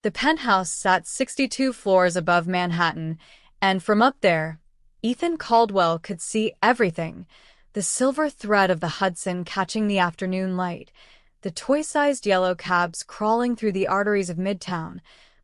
The penthouse sat 62 floors above Manhattan, and from up there, Ethan Caldwell could see everything: the silver thread of the Hudson catching the afternoon light, the toy-sized yellow cabs crawling through the arteries of Midtown,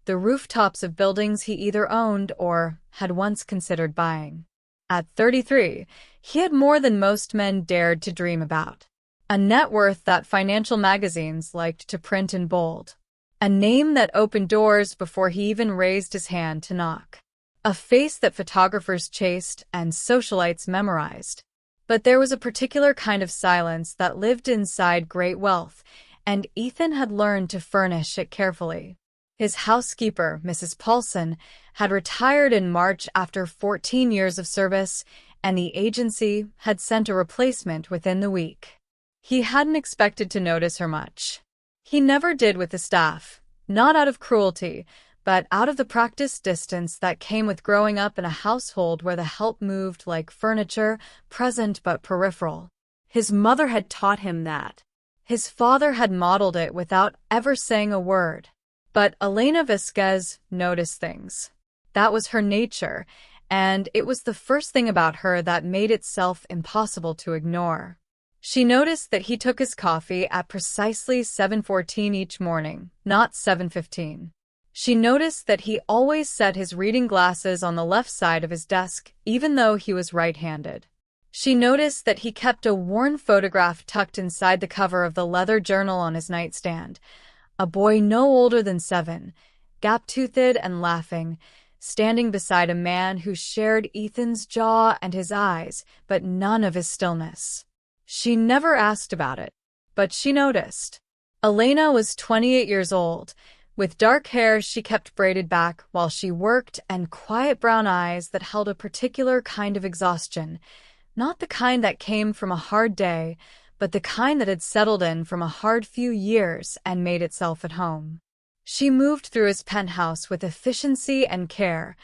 the rooftops of buildings he either owned or had once considered buying. At 33, he had more than most men dared to dream about. A net worth that financial magazines liked to print in bold. A name that opened doors before he even raised his hand to knock. A face that photographers chased and socialites memorized. But there was a particular kind of silence that lived inside great wealth, and Ethan had learned to furnish it carefully. His housekeeper, Mrs. Paulson, had retired in March after 14 years of service, and the agency had sent a replacement within the week. He hadn't expected to notice her much. He never did with the staff, not out of cruelty, but out of the practiced distance that came with growing up in a household where the help moved like furniture, present but peripheral. His mother had taught him that. His father had modeled it without ever saying a word. But Elena Vasquez noticed things. That was her nature, and it was the first thing about her that made itself impossible to ignore. She noticed that he took his coffee at precisely 7:14 each morning, not 7:15. She noticed that he always set his reading glasses on the left side of his desk, even though he was right-handed. She noticed that he kept a worn photograph tucked inside the cover of the leather journal on his nightstand. A boy no older than 7, gap-toothed and laughing, standing beside a man who shared Ethan's jaw and his eyes, but none of his stillness. She never asked about it, but she noticed. Elena was 28 years old. With dark hair she kept braided back while she worked, and quiet brown eyes that held a particular kind of exhaustion, not the kind that came from a hard day, but the kind that had settled in from a hard few years and made itself at home. She moved through his penthouse with efficiency and care,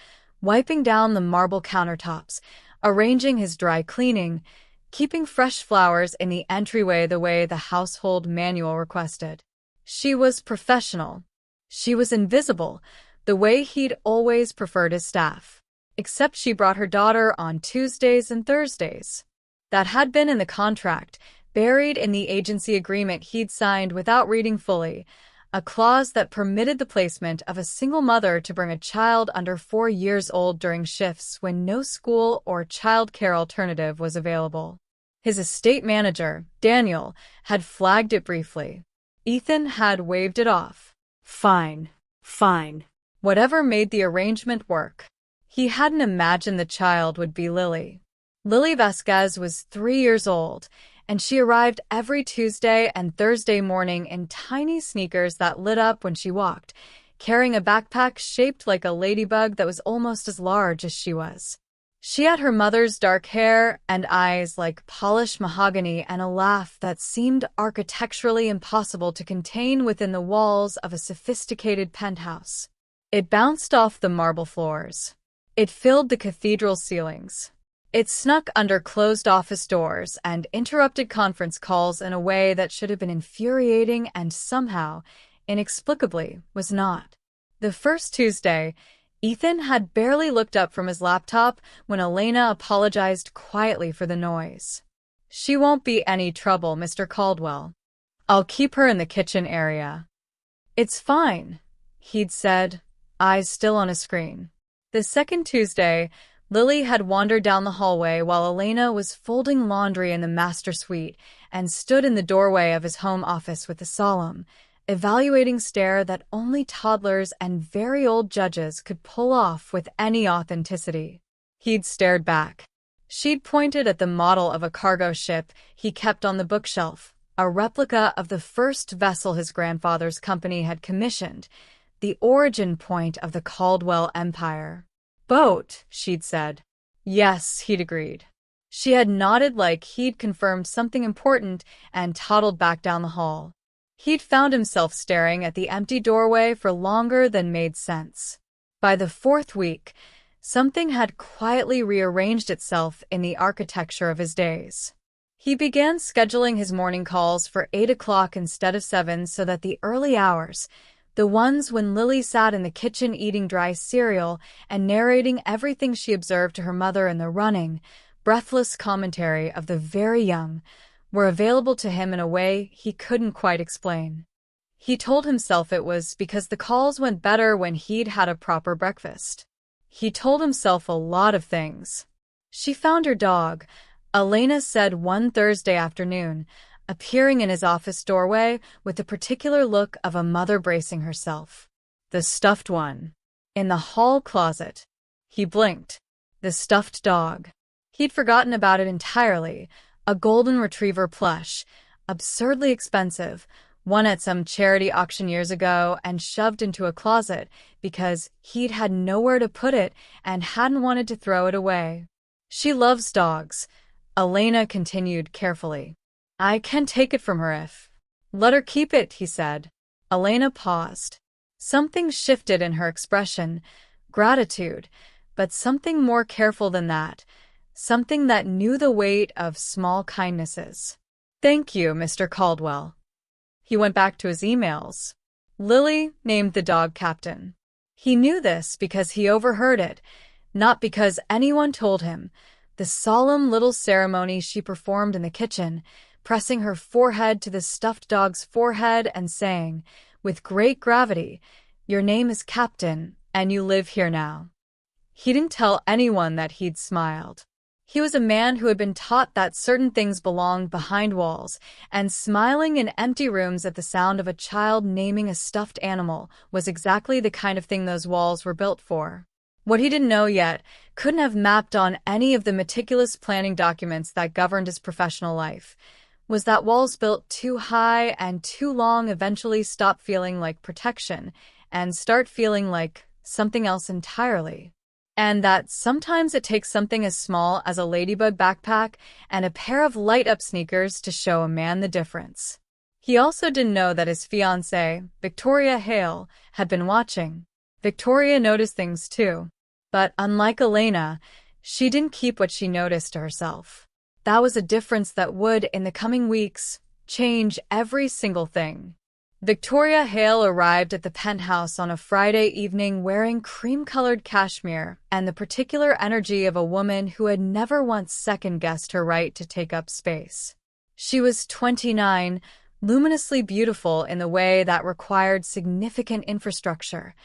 wiping down the marble countertops, arranging his dry cleaning, keeping fresh flowers in the entryway the way the household manual requested. She was professional. She was invisible, the way he'd always preferred his staff. Except she brought her daughter on Tuesdays and Thursdays. That had been in the contract, buried in the agency agreement he'd signed without reading fully, a clause that permitted the placement of a single mother to bring a child under 4 years old during shifts when no school or child care alternative was available. His estate manager, Daniel, had flagged it briefly. Ethan had waved it off. Fine. Whatever made the arrangement work. He hadn't imagined the child would be Lily. Lily Vasquez was 3 years old, and she arrived every Tuesday and Thursday morning in tiny sneakers that lit up when she walked, carrying a backpack shaped like a ladybug that was almost as large as she was. She had her mother's dark hair and eyes like polished mahogany and a laugh that seemed architecturally impossible to contain within the walls of a sophisticated penthouse. It bounced off the marble floors. It filled the cathedral ceilings. It snuck under closed office doors and interrupted conference calls in a way that should have been infuriating and somehow, inexplicably, was not. The first Tuesday, Ethan had barely looked up from his laptop when Elena apologized quietly for the noise. "She won't be any trouble, Mr. Caldwell. I'll keep her in the kitchen area." "It's fine," he'd said, eyes still on a screen. The second Tuesday, Lily had wandered down the hallway while Elena was folding laundry in the master suite and stood in the doorway of his home office with a solemn, evaluating stare that only toddlers and very old judges could pull off with any authenticity. He'd stared back. She'd pointed at the model of a cargo ship he kept on the bookshelf, a replica of the first vessel his grandfather's company had commissioned, the origin point of the Caldwell Empire. "Boat," she'd said. "Yes," he'd agreed. She had nodded like he'd confirmed something important and toddled back down the hall. He'd found himself staring at the empty doorway for longer than made sense. By the fourth week, something had quietly rearranged itself in the architecture of his days. He began scheduling his morning calls for 8 o'clock instead of 7 so that the early hours, The ones when Lily sat in the kitchen eating dry cereal and narrating everything she observed to her mother in the running, breathless commentary of the very young, were available to him in a way he couldn't quite explain. He told himself it was because the calls went better when he'd had a proper breakfast. He told himself a lot of things. She found her dog, Elena said one Thursday afternoon, appearing in his office doorway with the particular look of a mother bracing herself. The stuffed one. In the hall closet. He blinked. The stuffed dog. He'd forgotten about it entirely. A golden retriever plush, absurdly expensive, won at some charity auction years ago and shoved into a closet because he'd had nowhere to put it and hadn't wanted to throw it away. She loves dogs, Elena continued carefully. I can take it from her if. Let her keep it, he said. Elena paused. Something shifted in her expression, gratitude, but something more careful than that, something that knew the weight of small kindnesses. Thank you, Mr. Caldwell. He went back to his emails. Lily named the dog Captain. He knew this because he overheard it, not because anyone told him. The solemn little ceremony she performed in the kitchen, pressing her forehead to the stuffed dog's forehead and saying, with great gravity, "Your name is Captain, and you live here now." He didn't tell anyone that he'd smiled. He was a man who had been taught that certain things belonged behind walls, and smiling in empty rooms at the sound of a child naming a stuffed animal was exactly the kind of thing those walls were built for. What he didn't know yet, couldn't have mapped on any of the meticulous planning documents that governed his professional life, was that walls built too high and too long eventually stop feeling like protection and start feeling like something else entirely. And that sometimes it takes something as small as a ladybug backpack and a pair of light-up sneakers to show a man the difference. He also didn't know that his fiancée, Victoria Hale, had been watching. Victoria noticed things too. But unlike Elena, she didn't keep what she noticed to herself. That was a difference that would, in the coming weeks, change every single thing. Victoria Hale arrived at the penthouse on a Friday evening wearing cream-colored cashmere and the particular energy of a woman who had never once second-guessed her right to take up space. She was 29, luminously beautiful in the way that required significant infrastructure.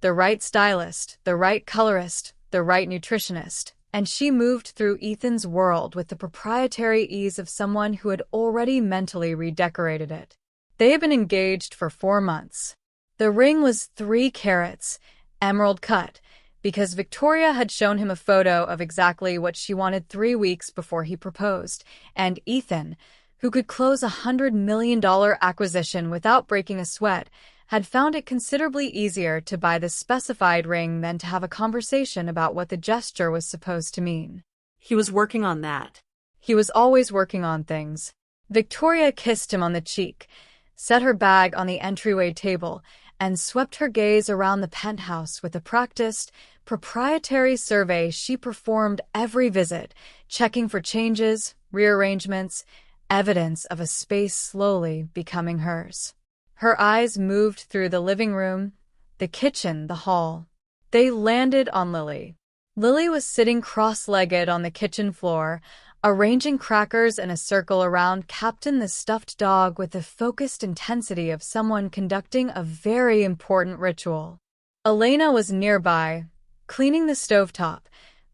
The right stylist, the right colorist, the right nutritionist, and she moved through Ethan's world with the proprietary ease of someone who had already mentally redecorated it. They had been engaged for 4 months. The ring was 3 carats, emerald cut, because Victoria had shown him a photo of exactly what she wanted 3 weeks before he proposed, and Ethan, who could close a $100 million acquisition without breaking a sweat, had found it considerably easier to buy the specified ring than to have a conversation about what the gesture was supposed to mean. He was working on that. He was always working on things. Victoria kissed him on the cheek, set her bag on the entryway table, and swept her gaze around the penthouse with a practiced, proprietary survey she performed every visit, checking for changes, rearrangements, evidence of a space slowly becoming hers. Her eyes moved through the living room, the kitchen, the hall. They landed on Lily. Lily was sitting cross-legged on the kitchen floor, arranging crackers in a circle around Captain the stuffed dog with the focused intensity of someone conducting a very important ritual. Elena was nearby, cleaning the stovetop,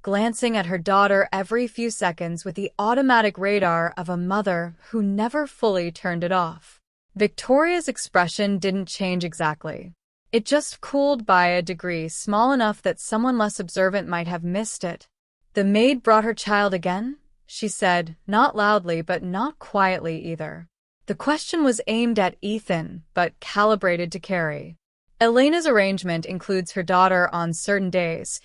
glancing at her daughter every few seconds with the automatic radar of a mother who never fully turned it off. Victoria's expression didn't change exactly. It just cooled by a degree small enough that someone less observant might have missed it. "The maid brought her child again?" she said, not loudly but not quietly either. The question was aimed at Ethan, but calibrated to Carrie. "Elena's arrangement includes her daughter on certain days,"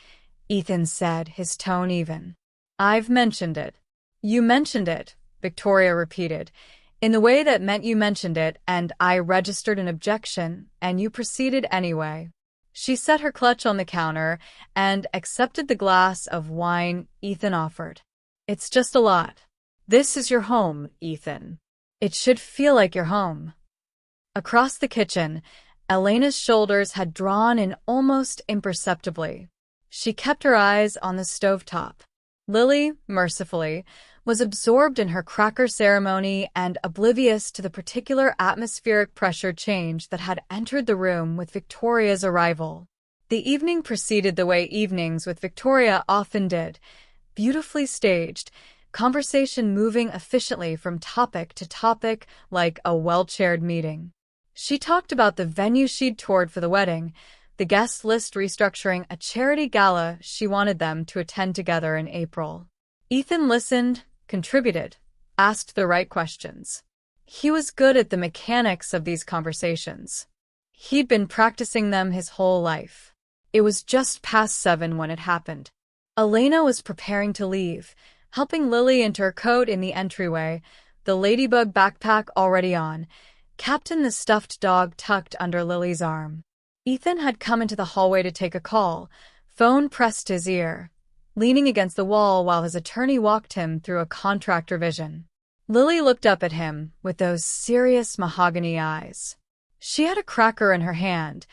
Ethan said, his tone even. "I've mentioned it." "You mentioned it," Victoria repeated, "in the way that meant you mentioned it, and I registered an objection, and you proceeded anyway." She set her clutch on the counter and accepted the glass of wine Ethan offered. "It's just a lot. This is your home, Ethan. It should feel like your home." Across the kitchen, Elena's shoulders had drawn in almost imperceptibly. She kept her eyes on the stovetop. Lily, mercifully, was absorbed in her cracker ceremony and oblivious to the particular atmospheric pressure change that had entered the room with Victoria's arrival. The evening proceeded the way evenings with Victoria often did, beautifully staged, conversation moving efficiently from topic to topic like a well-chaired meeting. She talked about the venue she'd toured for the wedding, the guest list restructuring a charity gala she wanted them to attend together in April. Ethan listened, contributed, asked the right questions. He was good at the mechanics of these conversations. He'd been practicing them his whole life. It was just past 7 when it happened. Elena was preparing to leave, helping Lily into her coat in the entryway, the ladybug backpack already on, Captain the stuffed dog tucked under Lily's arm. Ethan had come into the hallway to take a call, phone pressed to his ear, leaning against the wall while his attorney walked him through a contract revision. Lily looked up at him with those serious mahogany eyes. She had a cracker in her hand,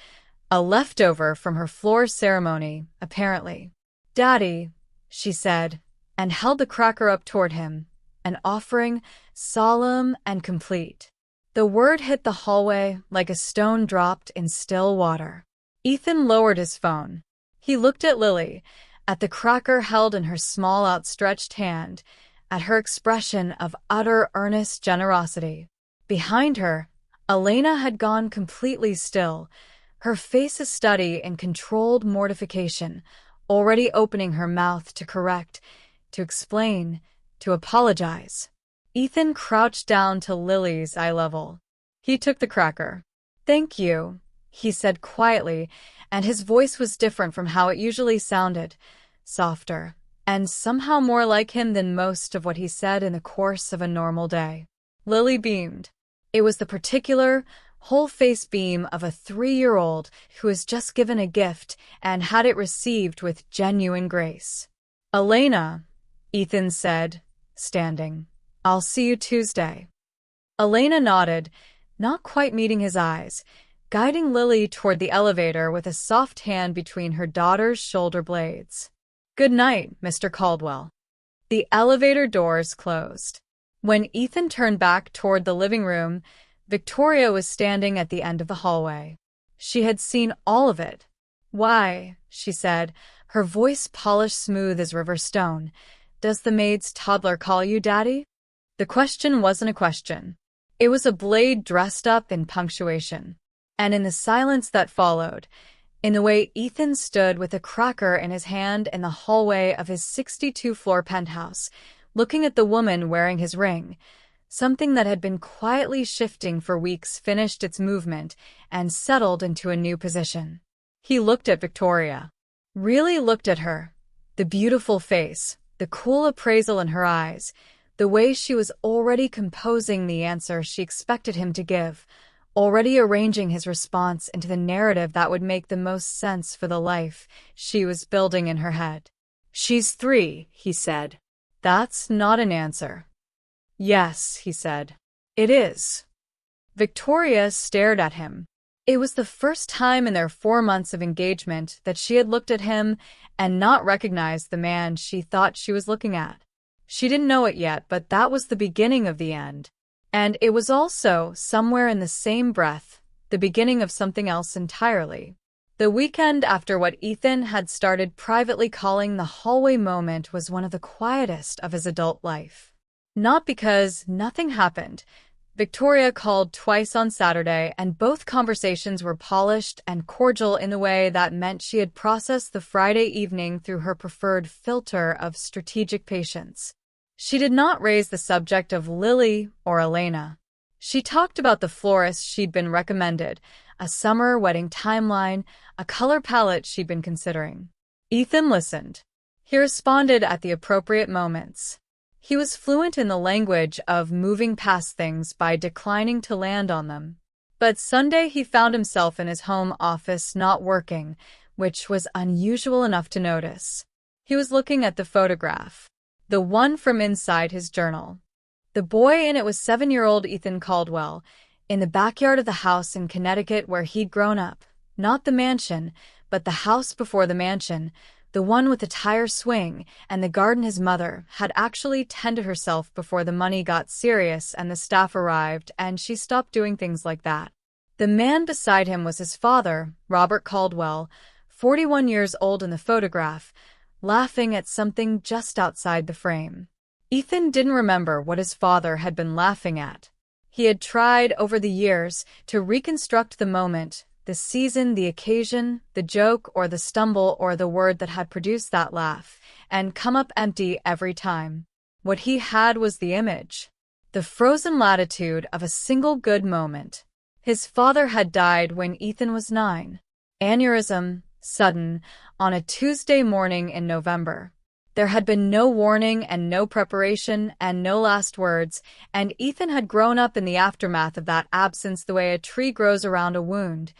a leftover from her floor ceremony, apparently. "Daddy," she said, and held the cracker up toward him, an offering solemn and complete. The word hit the hallway like a stone dropped in still water. Ethan lowered his phone. He looked at Lily, at the cracker held in her small outstretched hand, at her expression of utter earnest generosity. Behind her, Elena had gone completely still, her face a study in controlled mortification, already opening her mouth to correct, to explain, to apologize. Ethan crouched down to Lily's eye level. He took the cracker. "Thank you," he said quietly, and his voice was different from how it usually sounded, softer, and somehow more like him than most of what he said in the course of a normal day. Lily beamed. It was the particular, whole-face beam of a 3-year-old who has just given a gift and had it received with genuine grace. "Elena," Ethan said, standing. "I'll see you Tuesday." Elena nodded, not quite meeting his eyes, guiding Lily toward the elevator with a soft hand between her daughter's shoulder blades. "Good night, Mr. Caldwell." The elevator doors closed. When Ethan turned back toward the living room, Victoria was standing at the end of the hallway. She had seen all of it. "Why," she said, her voice polished smooth as river stone, "does the maid's toddler call you Daddy?" The question wasn't a question. It was a blade dressed up in punctuation. And in the silence that followed, in the way Ethan stood with a cracker in his hand in the hallway of his 62-floor penthouse, looking at the woman wearing his ring, something that had been quietly shifting for weeks finished its movement and settled into a new position. He looked at Victoria. Really looked at her. The beautiful face, the cool appraisal in her eyes, the way she was already composing the answer she expected him to give, already arranging his response into the narrative that would make the most sense for the life she was building in her head. "She's 3, he said. "That's not an answer." "Yes," he said. "It is." Victoria stared at him. It was the first time in their 4 months of engagement that she had looked at him and not recognized the man she thought she was looking at. She didn't know it yet, but that was the beginning of the end. And it was also, somewhere in the same breath, the beginning of something else entirely. The weekend after what Ethan had started privately calling the hallway moment was one of the quietest of his adult life. Not because nothing happened. Victoria called twice on Saturday, and both conversations were polished and cordial in the way that meant she had processed the Friday evening through her preferred filter of strategic patience. She did not raise the subject of Lily or Elena. She talked about the florist she'd been recommended, a summer wedding timeline, a color palette she'd been considering. Ethan listened. He responded at the appropriate moments. He was fluent in the language of moving past things by declining to land on them. But Sunday he found himself in his home office not working, which was unusual enough to notice. He was looking at the photograph, the one from inside his journal. The boy in it was 7-year-old Ethan Caldwell, in the backyard of the house in Connecticut where he'd grown up. Not the mansion, but the house before the mansion, the one with the tire swing and the garden his mother had actually tended herself before the money got serious and the staff arrived and she stopped doing things like that. The man beside him was his father, Robert Caldwell, 41 years old in the photograph, laughing at something just outside the frame. Ethan didn't remember what his father had been laughing at. He had tried over the years to reconstruct the moment, the season, the occasion, the joke or the stumble or the word that had produced that laugh, and come up empty every time. What he had was the image, the frozen latitude of a single good moment. His father had died when Ethan was 9. Aneurysm, sudden, on a Tuesday morning in November. There had been no warning and no preparation and no last words, and Ethan had grown up in the aftermath of that absence the way a tree grows around a wound,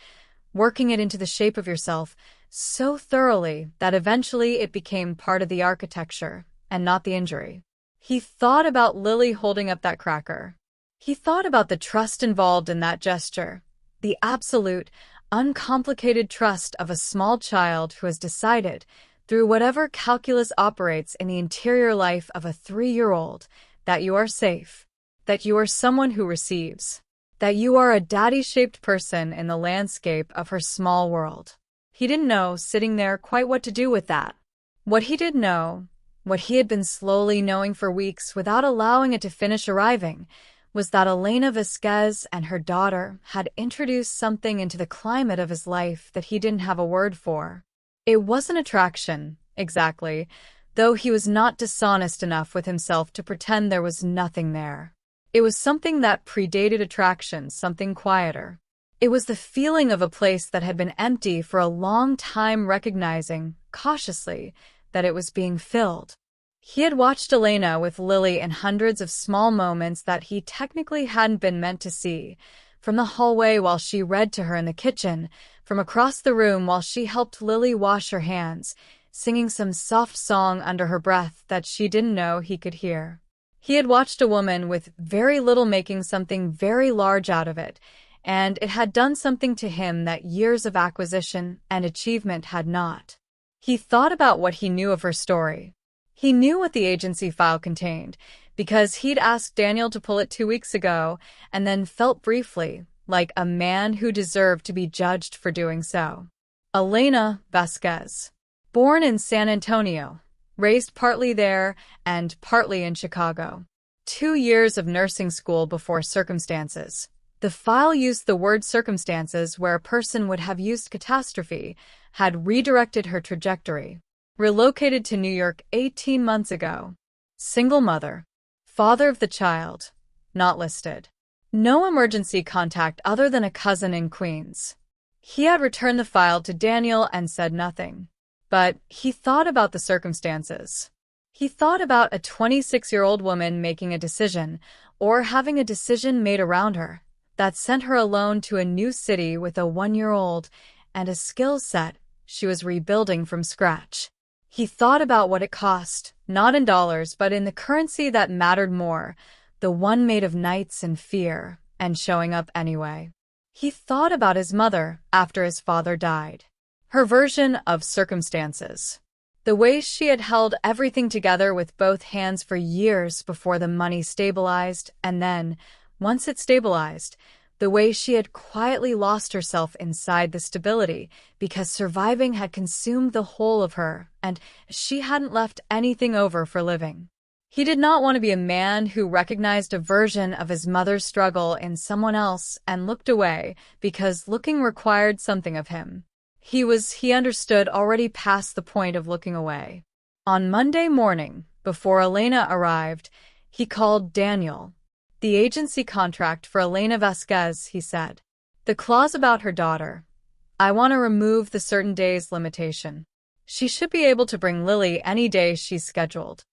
working it into the shape of yourself so thoroughly that eventually it became part of the architecture and not the injury. He thought about Lily holding up that cracker. He thought about the trust involved in that gesture, the absolute, uncomplicated trust of a small child who has decided, through whatever calculus operates in the interior life of a 3-year-old, that you are safe, that you are someone who receives, that you are a daddy-shaped person in the landscape of her small world. He didn't know, sitting there, quite what to do with that. What he did know, what he had been slowly knowing for weeks without allowing it to finish arriving, was that Elena Vasquez and her daughter had introduced something into the climate of his life that he didn't have a word for. It wasn't attraction, exactly, though he was not dishonest enough with himself to pretend there was nothing there. It was something that predated attraction, something quieter. It was the feeling of a place that had been empty for a long time, recognizing, cautiously, that it was being filled. He had watched Elena with Lily in hundreds of small moments that he technically hadn't been meant to see, from the hallway while she read to her in the kitchen, from across the room while she helped Lily wash her hands, singing some soft song under her breath that she didn't know he could hear. He had watched a woman with very little making something very large out of it, and it had done something to him that years of acquisition and achievement had not. He thought about what he knew of her story. He knew what the agency file contained, because he'd asked Daniel to pull it 2 weeks ago, and then felt briefly like a man who deserved to be judged for doing so. Elena Vasquez, born in San Antonio, raised partly there and partly in Chicago. 2 years of nursing school before circumstances. The file used the word circumstances where a person would have used catastrophe, had redirected her trajectory. Relocated to New York 18 months ago. Single mother. Father of the child. Not listed. No emergency contact other than a cousin in Queens. He had returned the file to Daniel and said nothing. But he thought about the circumstances. He thought about a 26-year-old woman making a decision, or having a decision made around her, that sent her alone to a new city with a 1-year-old and a skill set she was rebuilding from scratch. He thought about what it cost, not in dollars but in the currency that mattered more, the one made of nights and fear, and showing up anyway. He thought about his mother after his father died. Her version of circumstances. The way she had held everything together with both hands for years before the money stabilized, and then, once it stabilized, the way she had quietly lost herself inside the stability because surviving had consumed the whole of her, and she hadn't left anything over for living. He did not want to be a man who recognized a version of his mother's struggle in someone else and looked away because looking required something of him. He understood, already past the point of looking away. On Monday morning, before Elena arrived, he called Daniel. The agency contract for Elena Vasquez, he said. The clause about her daughter. I want to remove the certain days limitation. She should be able to bring Lily any day she's scheduled.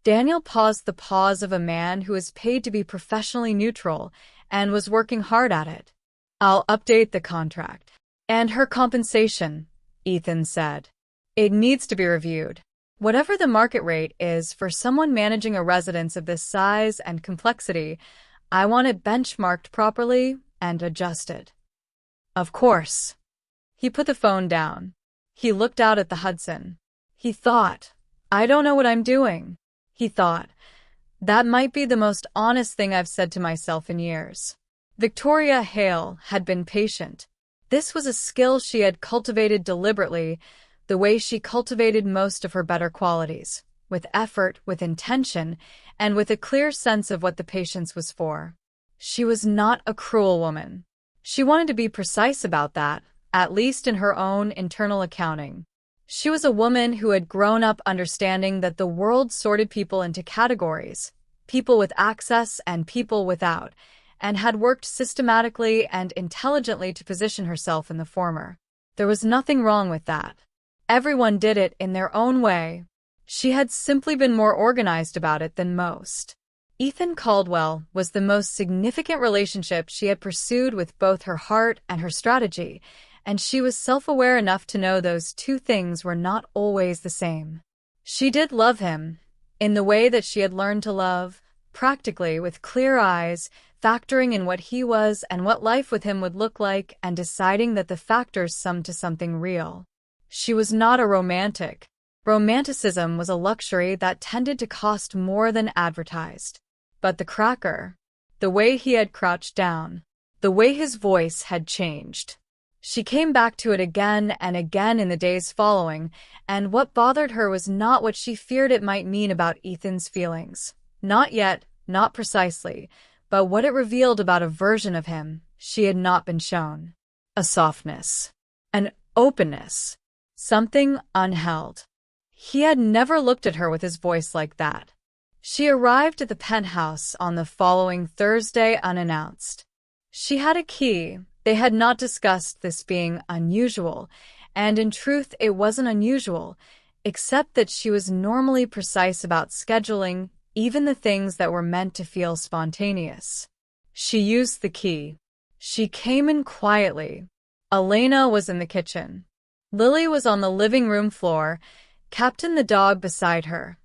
Daniel paused, the pause of a man who is paid to be professionally neutral and was working hard at it. I'll update the contract. And her compensation, Ethan said. It needs to be reviewed. Whatever the market rate is for someone managing a residence of this size and complexity, I want it benchmarked properly, and adjusted. Of course. He put the phone down. He looked out at the Hudson. He thought, I don't know what I'm doing. He thought, that might be the most honest thing I've said to myself in years. Victoria Hale had been patient. This was a skill she had cultivated deliberately, the way she cultivated most of her better qualities, with effort, with intention, and with a clear sense of what the patience was for. She was not a cruel woman. She wanted to be precise about that, at least in her own internal accounting. She was a woman who had grown up understanding that the world sorted people into categories, people with access and people without, and had worked systematically and intelligently to position herself in the former. There was nothing wrong with that. Everyone did it in their own way. She had simply been more organized about it than most. Ethan Caldwell was the most significant relationship she had pursued with both her heart and her strategy, and she was self-aware enough to know those two things were not always the same. She did love him, in the way that she had learned to love, practically, with clear eyes, factoring in what he was and what life with him would look like and deciding that the factors summed to something real. She was not a romantic. Romanticism was a luxury that tended to cost more than advertised. But the cracker, the way he had crouched down, the way his voice had changed. She came back to it again and again in the days following, and what bothered her was not what she feared it might mean about Ethan's feelings. Not yet, not precisely, but what it revealed about a version of him she had not been shown. A softness, an openness, something unheld. He had never looked at her with his voice like that. She arrived at the penthouse on the following Thursday unannounced. She had a key. They had not discussed this being unusual, and in truth it wasn't unusual, except that she was normally precise about scheduling even the things that were meant to feel spontaneous. She used the key. She came in quietly. Elena was in the kitchen. Lily was on the living room floor, Captain the dog beside her,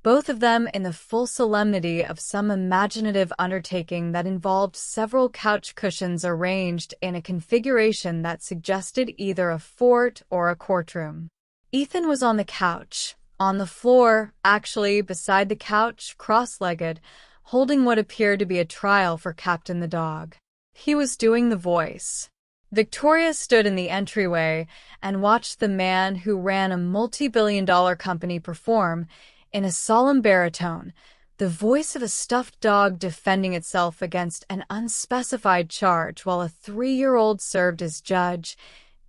both of them in the full solemnity of some imaginative undertaking that involved several couch cushions arranged in a configuration that suggested either a fort or a courtroom. Ethan was on the couch, on the floor, actually beside the couch, cross-legged, holding what appeared to be a trial for Captain the dog. He was doing the voice. Victoria stood in the entryway and watched the man who ran a multi-billion-dollar company perform, in a solemn baritone, the voice of a stuffed dog defending itself against an unspecified charge while a 3-year-old served as judge,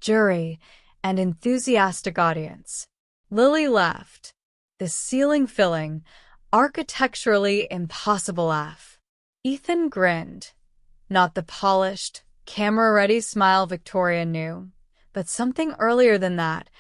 jury, and enthusiastic audience. Lily laughed. The ceiling-filling, architecturally impossible laugh. Ethan grinned. Not the polished, camera-ready smile Victoria knew, but something earlier than that,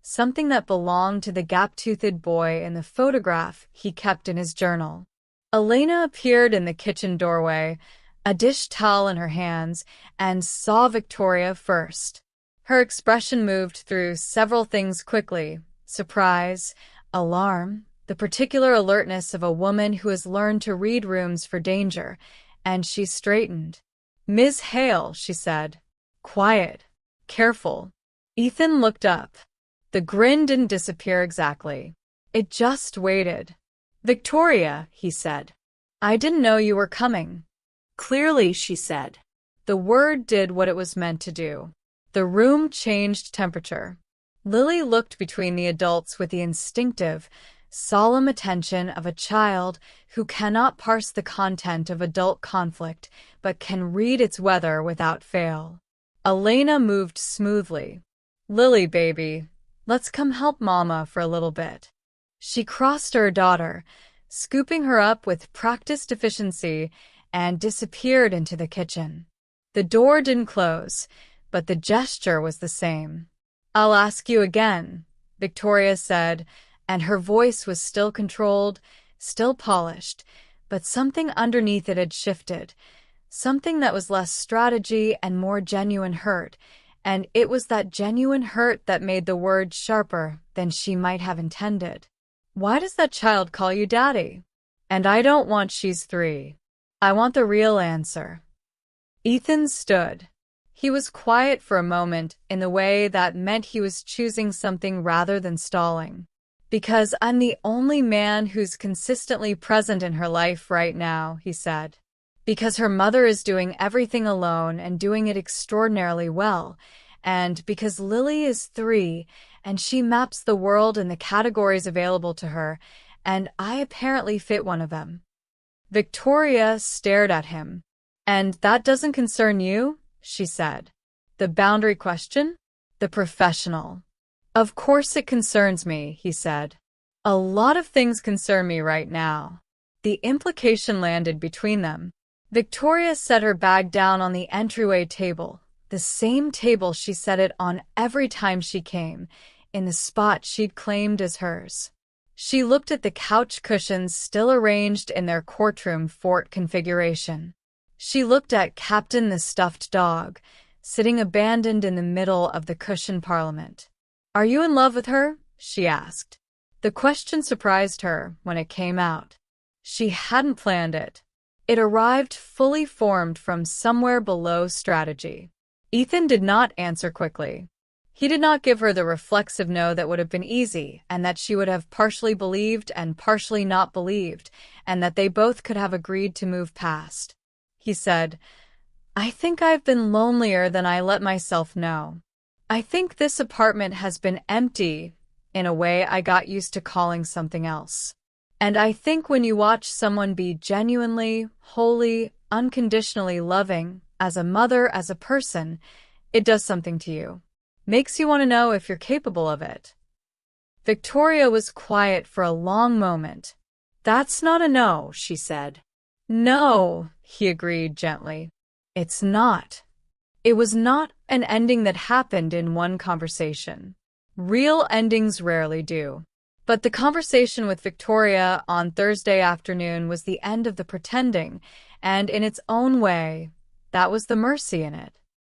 something that belonged to the gap-toothed boy in the photograph he kept in his journal. Elena appeared in the kitchen doorway, a dish towel in her hands, and saw Victoria first. Her expression moved through several things quickly: surprise, alarm, the particular alertness of a woman who has learned to read rooms for danger, and she straightened. "Ms. Hale," she said. "Quiet. Careful." Ethan looked up. The grin didn't disappear exactly. It just waited. "Victoria," he said. "I didn't know you were coming." "Clearly," she said. The word did what it was meant to do. The room changed temperature. Lily looked between the adults with the instinctive, solemn attention of a child who cannot parse the content of adult conflict but can read its weather without fail. Elena moved smoothly. "Lily, baby, let's come help Mama for a little bit." She crossed to her daughter, scooping her up with practiced efficiency, and disappeared into the kitchen. The door didn't close, but the gesture was the same. "I'll ask you again," Victoria said, and her voice was still controlled, still polished, but something underneath it had shifted, something that was less strategy and more genuine hurt, and it was that genuine hurt that made the word sharper than she might have intended. "Why does that child call you Daddy? And I don't want she's 3. I want the real answer." Ethan stood. He was quiet for a moment in the way that meant he was choosing something rather than stalling. Because I'm the only man who's consistently present in her life right now, he said. Because her mother is doing everything alone and doing it extraordinarily well. And because Lily is 3 and she maps the world in the categories available to her, and I apparently fit one of them. Victoria stared at him. And that doesn't concern you? She said. The boundary question? The professional. Of course it concerns me, he said. A lot of things concern me right now. The implication landed between them. Victoria set her bag down on the entryway table, the same table she set it on every time she came, in the spot she'd claimed as hers. She looked at the couch cushions still arranged in their courtroom fort configuration. She looked at Captain the stuffed dog, sitting abandoned in the middle of the cushioned parliament. Are you in love with her? She asked. The question surprised her when it came out. She hadn't planned it. It arrived fully formed from somewhere below strategy. Ethan did not answer quickly. He did not give her the reflexive no that would have been easy, and that she would have partially believed and partially not believed, and that they both could have agreed to move past. He said, I think I've been lonelier than I let myself know. I think this apartment has been empty in a way I got used to calling something else. And I think when you watch someone be genuinely, wholly, unconditionally loving, as a mother, as a person, it does something to you. Makes you want to know if you're capable of it. Victoria was quiet for a long moment. That's not a no, she said. No, he agreed gently. It's not. It was not an ending that happened in one conversation. Real endings rarely do. But the conversation with Victoria on Thursday afternoon was the end of the pretending, and in its own way, that was the mercy in it.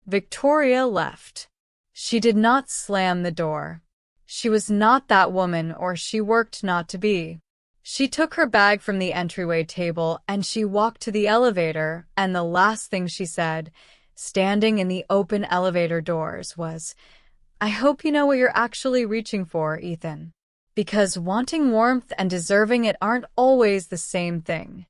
Victoria left. She did not slam the door. She was not that woman, or she worked not to be. She took her bag from the entryway table and she walked to the elevator, and the last thing she said, standing in the open elevator doors, was, I hope you know what you're actually reaching for, Ethan. Because wanting warmth and deserving it aren't always the same thing.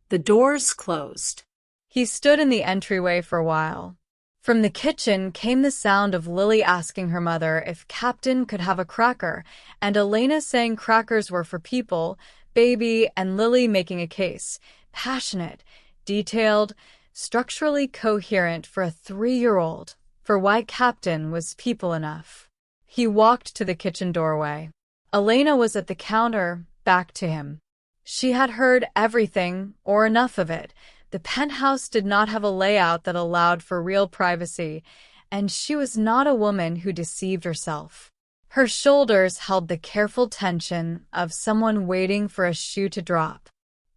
The doors closed. He stood in the entryway for a while. From the kitchen came the sound of Lily asking her mother if Captain could have a cracker, and Elena saying crackers were for people, baby, and Lily making a case, passionate, detailed, structurally coherent for a 3-year-old, for why Captain was people enough. He walked to the kitchen doorway. Elena was at the counter, back to him. She had heard everything, or enough of it. The penthouse did not have a layout that allowed for real privacy, and she was not a woman who deceived herself. Her shoulders held the careful tension of someone waiting for a shoe to drop.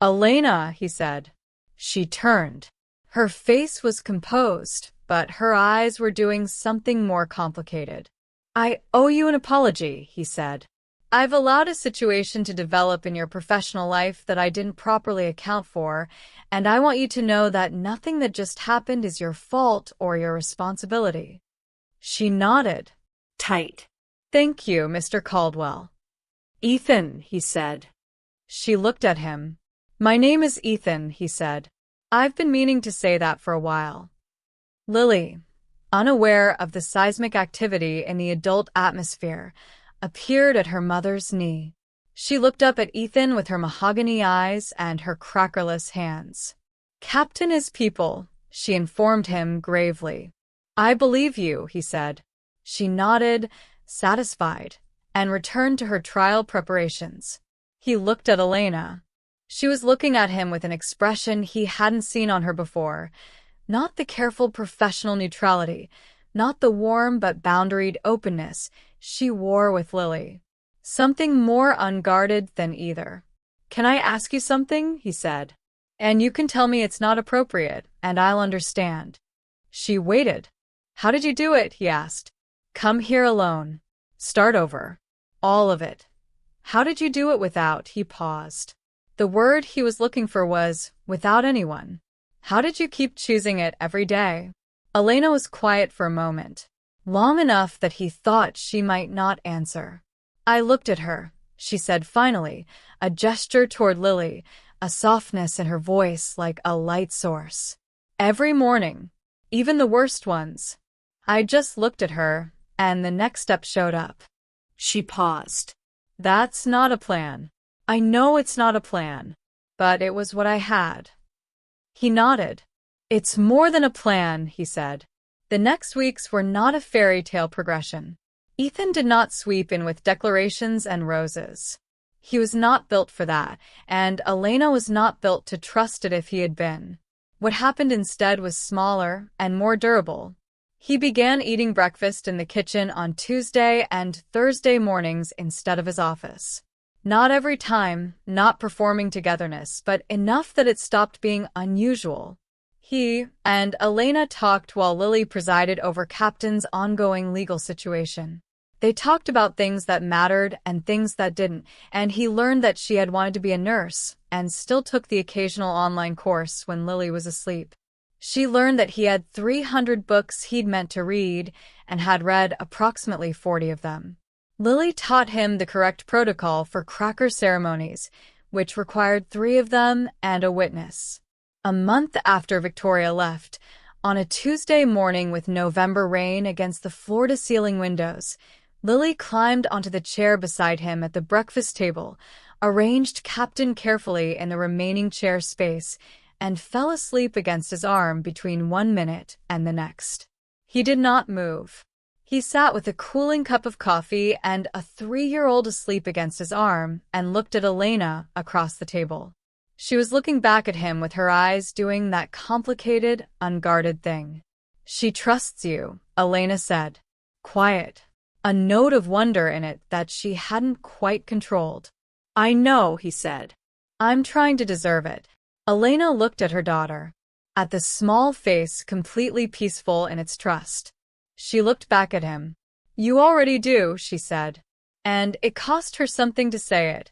Elena, he said. She turned. Her face was composed, but her eyes were doing something more complicated. I owe you an apology, he said. I've allowed a situation to develop in your professional life that I didn't properly account for, and I want you to know that nothing that just happened is your fault or your responsibility. She nodded. Tight. Thank you, Mr. Caldwell. Ethan, he said. She looked at him. My name is Ethan, he said. I've been meaning to say that for a while. Lily, unaware of the seismic activity in the adult atmosphere, appeared at her mother's knee. She looked up at Ethan with her mahogany eyes and her crackerless hands. Captain is people, she informed him gravely. I believe you, he said. She nodded, satisfied, and returned to her trial preparations. He looked at Elena. She was looking at him with an expression he hadn't seen on her before. Not the careful professional neutrality, not the warm but boundaried openness she wore with Lily. Something more unguarded than either. Can I ask you something? He said. And you can tell me it's not appropriate, and I'll understand. She waited. How did you do it? He asked. Come here alone. Start over. All of it. How did you do it without? He paused. The word he was looking for was, without anyone. How did you keep choosing it every day? Elena was quiet for a moment, long enough that he thought she might not answer. I looked at her, she said finally, a gesture toward Lily, a softness in her voice like a light source. Every morning, even the worst ones. I just looked at her, and the next step showed up. She paused. That's not a plan. I know it's not a plan, but it was what I had. He nodded. It's more than a plan, he said. The next weeks were not a fairy tale progression. Ethan did not sweep in with declarations and roses. He was not built for that, and Elena was not built to trust it if he had been. What happened instead was smaller and more durable. He began eating breakfast in the kitchen on Tuesday and Thursday mornings instead of his office. Not every time, not performing togetherness, but enough that it stopped being unusual. He and Elena talked while Lily presided over Captain's ongoing legal situation. They talked about things that mattered and things that didn't, and he learned that she had wanted to be a nurse and still took the occasional online course when Lily was asleep. She learned that he had 300 books he'd meant to read and had read approximately 40 of them. Lily taught him the correct protocol for cracker ceremonies, which required 3 of them and a witness. A month after Victoria left, on a Tuesday morning with November rain against the floor-to-ceiling windows, Lily climbed onto the chair beside him at the breakfast table, arranged Captain carefully in the remaining chair space, and fell asleep against his arm between 1 minute and the next. He did not move. He sat with a cooling cup of coffee and a 3-year-old asleep against his arm and looked at Elena across the table. She was looking back at him with her eyes doing that complicated, unguarded thing. She trusts you, Elena said. Quiet. A note of wonder in it that she hadn't quite controlled. I know, he said. I'm trying to deserve it. Elena looked at her daughter, at the small face completely peaceful in its trust. She looked back at him. You already do, she said. And it cost her something to say it.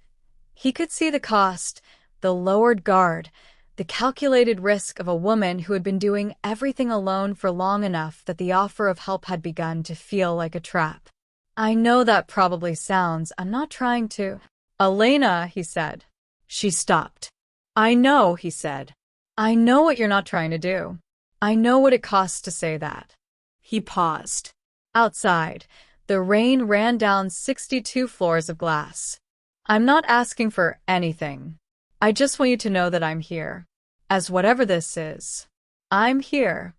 He could see the cost, the lowered guard, the calculated risk of a woman who had been doing everything alone for long enough that the offer of help had begun to feel like a trap. I know that probably sounds, I'm not trying to. Elena, he said. She stopped. I know, he said. I know what you're not trying to do. I know what it costs to say that. He paused. Outside, the rain ran down 62 floors of glass. I'm not asking for anything. I just want you to know that I'm here. As whatever this is. I'm here.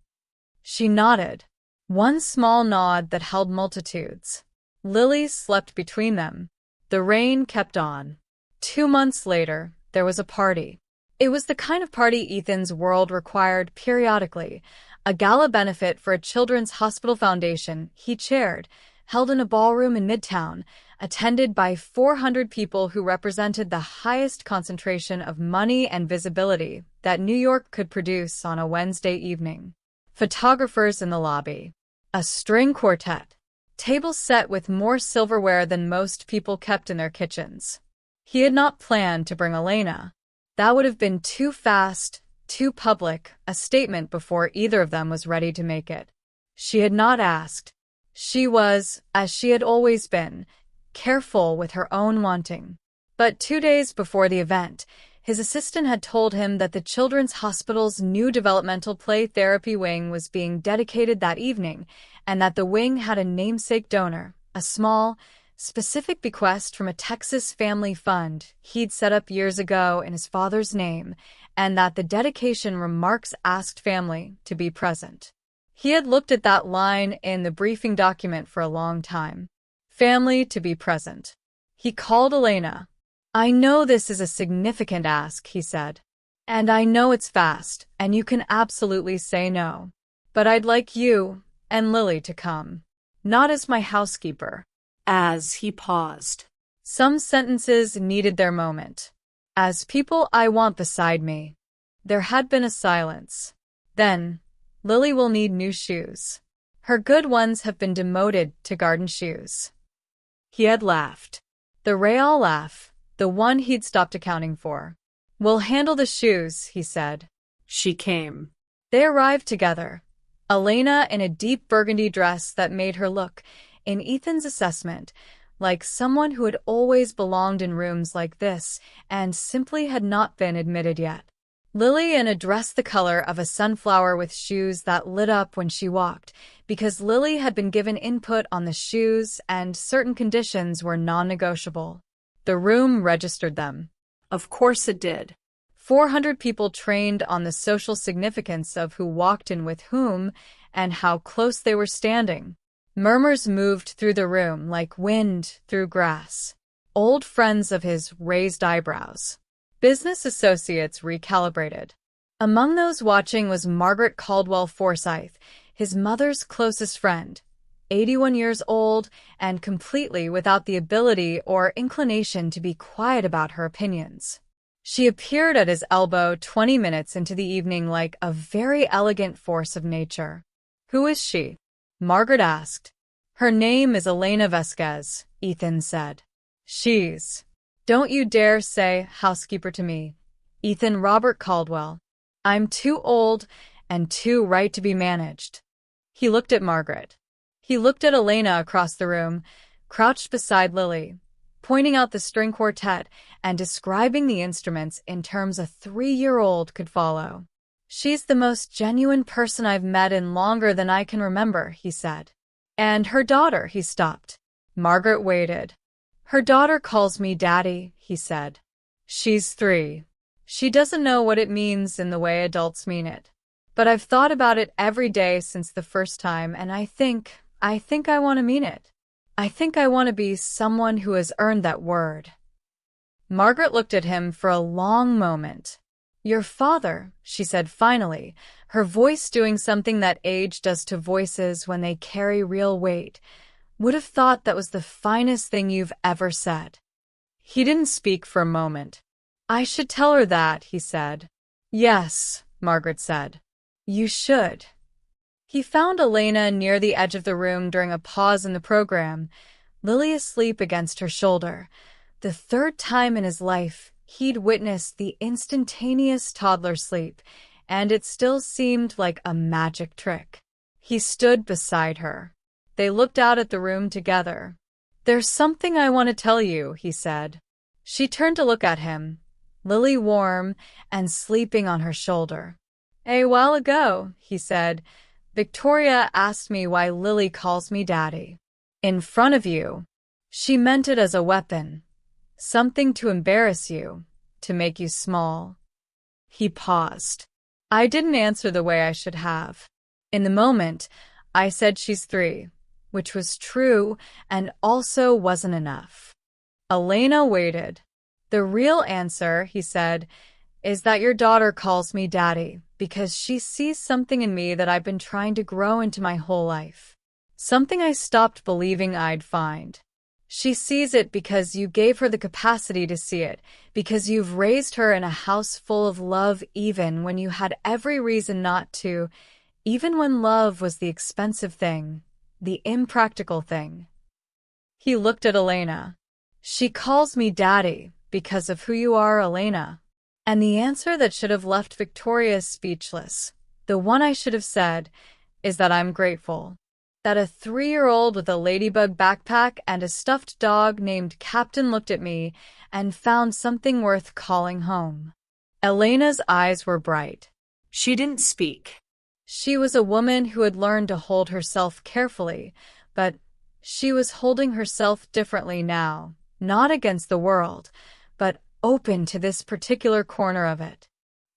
She nodded. One small nod that held multitudes. Lily slept between them. The rain kept on. 2 months later, there was a party. It was the kind of party Ethan's world required periodically, a gala benefit for a children's hospital foundation he chaired, held in a ballroom in Midtown, attended by 400 people who represented the highest concentration of money and visibility that New York could produce on a Wednesday evening. Photographers in the lobby. A string quartet. Tables set with more silverware than most people kept in their kitchens. He had not planned to bring Elena. That would have been too fast, too public, a statement before either of them was ready to make it. She had not asked. She was, as she had always been, careful with her own wanting. But 2 days before the event, his assistant had told him that the Children's Hospital's new developmental play therapy wing was being dedicated that evening, and that the wing had a namesake donor, a small, specific bequest from a Texas family fund he'd set up years ago in his father's name, and that the dedication remarks asked family to be present. He had looked at that line in the briefing document for a long time. Family to be present. He called Elena. I know this is a significant ask, he said. And I know it's fast, and you can absolutely say no. But I'd like you and Lily to come. Not as my housekeeper. As he paused. Some sentences needed their moment. As people I want beside me. There had been a silence. Then, Lily will need new shoes. Her good ones have been demoted to garden shoes. He had laughed. The Real laugh, the one he'd stopped accounting for. We'll handle the shoes, he said. She came. They arrived together. Elena in a deep burgundy dress that made her look, in Ethan's assessment, like someone who had always belonged in rooms like this and simply had not been admitted yet. Lily in a dress the color of a sunflower with shoes that lit up when she walked, because Lily had been given input on the shoes and certain conditions were non-negotiable. The room registered them. Of course it did. 400 people trained on the social significance of who walked in with whom and how close they were standing. Murmurs moved through the room like wind through grass. Old friends of his raised eyebrows. Business associates recalibrated. Among those watching was Margaret Caldwell Forsyth, his mother's closest friend, 81 years old and completely without the ability or inclination to be quiet about her opinions. She appeared at his elbow 20 minutes into the evening like a very elegant force of nature. "Who is she?" Margaret asked. "Her name is Elena Vasquez," Ethan said. "She's..." "Don't you dare say housekeeper to me, Ethan Robert Caldwell. I'm too old and too right to be managed." He looked at Margaret. He looked at Elena across the room, crouched beside Lily, pointing out the string quartet and describing the instruments in terms a 3-year-old could follow. "She's the most genuine person I've met in longer than I can remember," he said. "And her daughter," he stopped. Margaret waited. "Her daughter calls me Daddy," he said. "She's 3. She doesn't know what it means in the way adults mean it. But I've thought about it every day since the first time, and I think I want to mean it. I think I want to be someone who has earned that word." Margaret looked at him for a long moment. "Your father," she said finally, her voice doing something that age does to voices when they carry real weight, "would have thought that was the finest thing you've ever said." He didn't speak for a moment. "I should tell her that," he said. "Yes," Margaret said. "You should." He found Elena near the edge of the room during a pause in the program, Lily asleep against her shoulder. The 3rd time in his life he'd witnessed the instantaneous toddler sleep, and it still seemed like a magic trick. He stood beside her. They looked out at the room together. "There's something I want to tell you," he said. She turned to look at him, Lily warm and sleeping on her shoulder. "A while ago," he said, "Victoria asked me why Lily calls me Daddy. In front of you. She meant it as a weapon. Something to embarrass you, to make you small." He paused. "I didn't answer the way I should have. In the moment, I said she's 3, which was true and also wasn't enough." Elena waited. "The real answer," he said, "is that your daughter calls me Daddy because she sees something in me that I've been trying to grow into my whole life. Something I stopped believing I'd find. She sees it because you gave her the capacity to see it, because you've raised her in a house full of love even when you had every reason not to, even when love was the expensive thing, the impractical thing." He looked at Elena. "She calls me Daddy because of who you are, Elena." And the answer that should have left Victoria speechless, the one I should have said, is that I'm grateful. That a 3-year-old with a ladybug backpack and a stuffed dog named Captain looked at me and found something worth calling home. Elena's eyes were bright. She didn't speak. She was a woman who had learned to hold herself carefully, but she was holding herself differently now, not against the world, but open to this particular corner of it.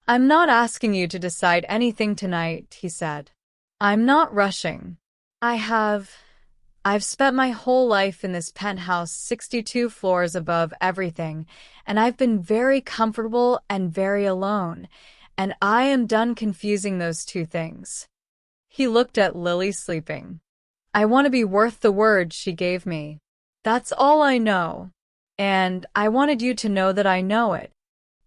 "I'm not asking you to decide anything tonight," he said. "I'm not rushing. I've spent my whole life in this penthouse 62 floors above everything, and I've been very comfortable and very alone, and I am done confusing those two things." He looked at Lily sleeping. "I want to be worth the word she gave me. That's all I know. And I wanted you to know that I know it."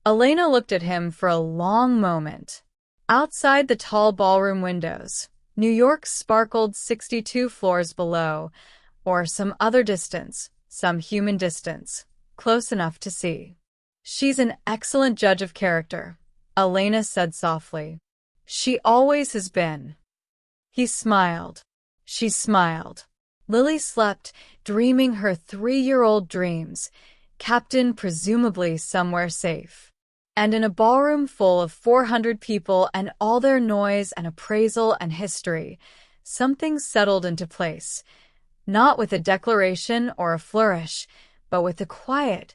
Elena looked at him for a long moment. Outside the tall ballroom windows, New York sparkled 62 floors below, or some other distance, some human distance, close enough to see. "She's an excellent judge of character," Elena said softly. She always has been. He smiled. She smiled. Lily slept, dreaming her 3-year-old dreams, captain presumably somewhere safe. And in a ballroom full of 400 people and all their noise and appraisal and history, something settled into place, not with a declaration or a flourish, but with the quiet,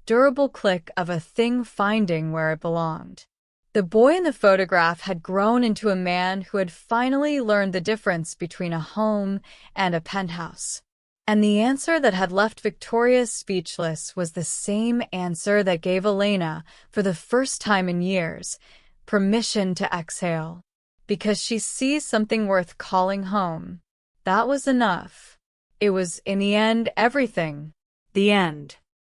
durable click of a thing finding where it belonged. The boy in the photograph had grown into a man who had finally learned the difference between a home and a penthouse. And the answer that had left Victoria speechless was the same answer that gave Elena, for the first time in years, permission to exhale. Because she sees something worth calling home. That was enough. It was, in the end, everything. The end.